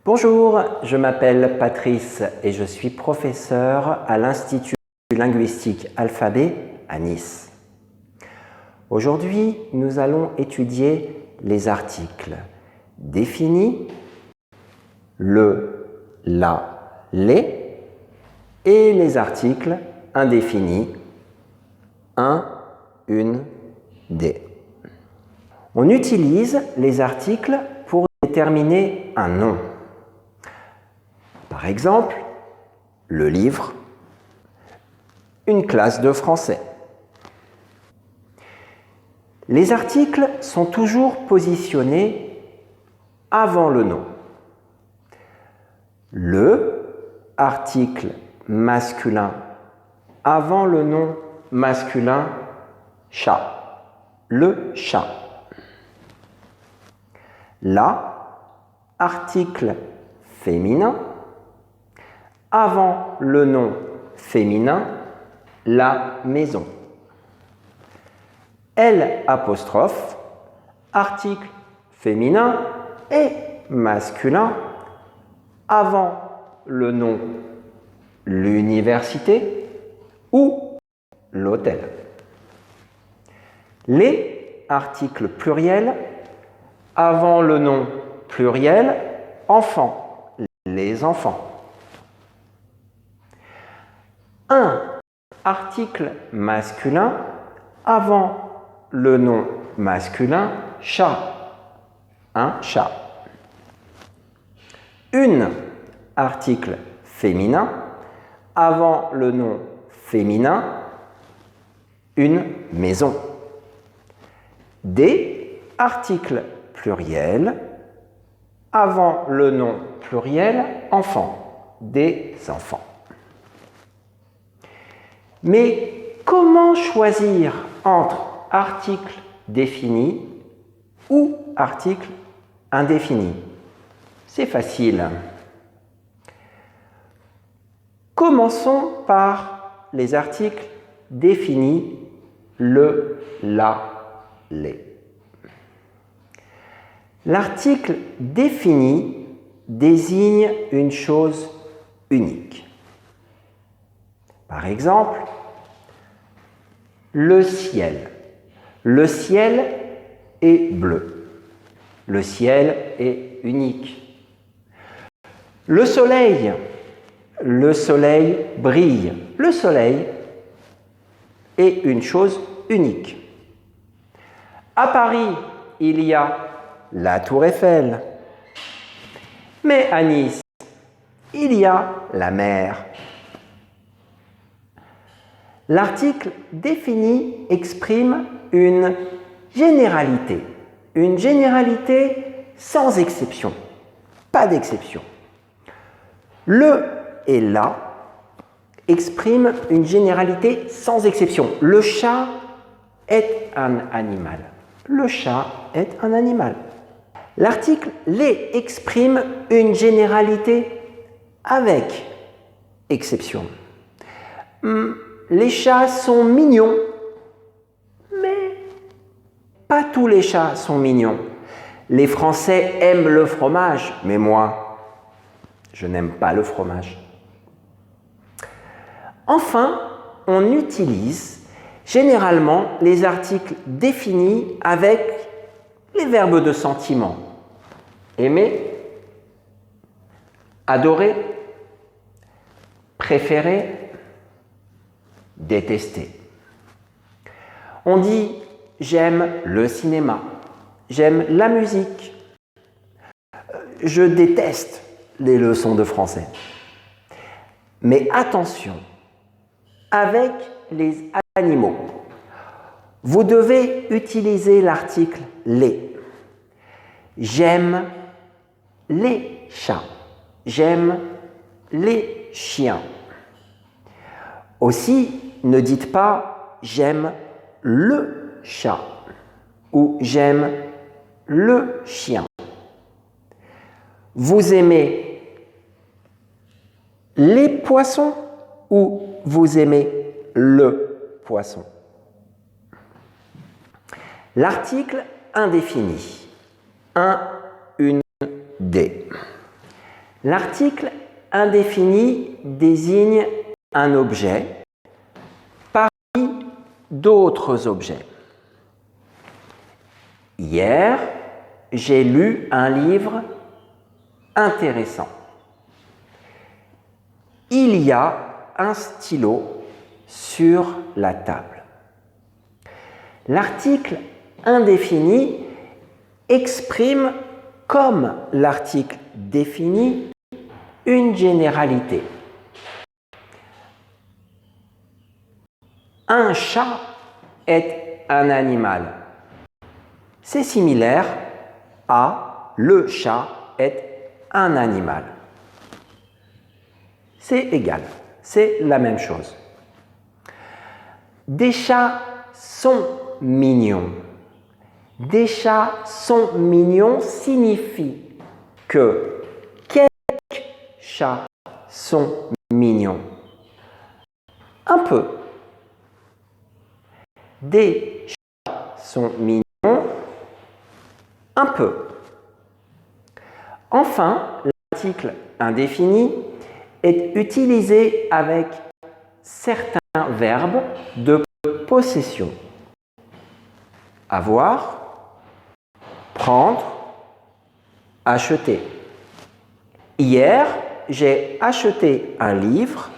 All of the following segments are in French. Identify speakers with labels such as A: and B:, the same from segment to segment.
A: Bonjour, je m'appelle Patrice et je suis professeur à l'Institut linguistique Alphabet à Nice. Aujourd'hui, nous allons étudier les articles définis, le, la, les, et les articles indéfinis, un, une, des. On utilise les articles pour déterminer un nom. Par exemple, le livre, une classe de français. Les articles sont toujours positionnés avant le nom. Le article masculin avant le nom masculin chat. Le chat. La article féminin avant le nom féminin la maison. L apostrophe article féminin et masculin avant le nom l'université ou l'hôtel. Les articles pluriels avant le nom pluriel enfant, les enfants. Un article masculin avant le nom masculin chat, un chat. Une article féminin avant le nom féminin une maison. Des articles pluriels avant le nom pluriel enfant, des enfants. Mais comment choisir entre article défini ou article indéfini? C'est facile. Commençons par les articles définis, le, la, les. L'article défini désigne une chose unique. Par exemple, le ciel. Le ciel est bleu. Le ciel est unique. Le soleil brille. Le soleil est une chose unique. À Paris, il y a la Tour Eiffel. Mais à Nice, il y a la mer. L'article défini exprime une généralité sans exception, pas d'exception. Le et la expriment une généralité sans exception. Le chat est un animal. Le chat est un animal. L'article les exprime une généralité avec exception. Les chats sont mignons, mais pas tous les chats sont mignons. Les Français aiment le fromage, mais moi, je n'aime pas le fromage. Enfin, on utilise généralement les articles définis avec les verbes de sentiment. Aimer, adorer, préférer, détester. On dit « j'aime le cinéma »,« j'aime la musique »,« je déteste les leçons de français ». Mais attention, avec les animaux, vous devez utiliser l'article « les ». J'aime les chats. J'aime les chiens. Aussi, ne dites pas « j'aime le chat » ou « j'aime le chien ». Vous aimez les poissons ou vous aimez le poisson? L'article indéfini. Un, une, des. L'article indéfini désigne un objet parmi d'autres objets. Hier, j'ai lu un livre intéressant. Il y a un stylo sur la table. L'article indéfini exprime, comme l'article défini, une généralité. Un chat est un animal. C'est similaire à le chat est un animal. C'est égal, c'est la même chose. Des chats sont mignons. Des chats sont mignons signifie que quelques chats sont mignons. Un peu. Des chats sont mignons. Un peu. Enfin, l'article indéfini est utilisé avec certains verbes de possession. Avoir, prendre, acheter. Hier, j'ai acheté un livre.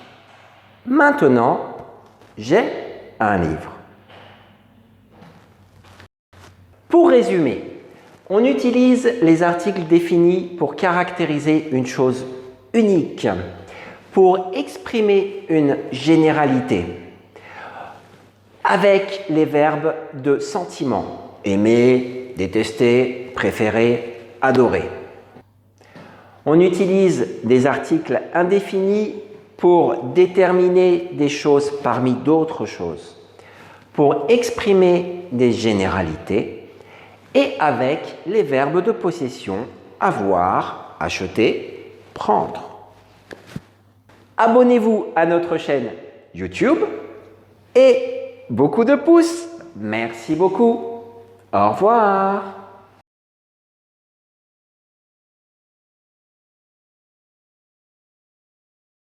A: Maintenant, j'ai un livre. Pour résumer, on utilise les articles définis pour caractériser une chose unique, pour exprimer une généralité, avec les verbes de sentiment, aimer, détester, préférer, adorer. On utilise des articles indéfinis pour déterminer des choses parmi d'autres choses, pour exprimer des généralités, et avec les verbes de possession avoir, acheter, prendre. Abonnez-vous à notre chaîne YouTube et beaucoup de pouces. Merci beaucoup. Au revoir.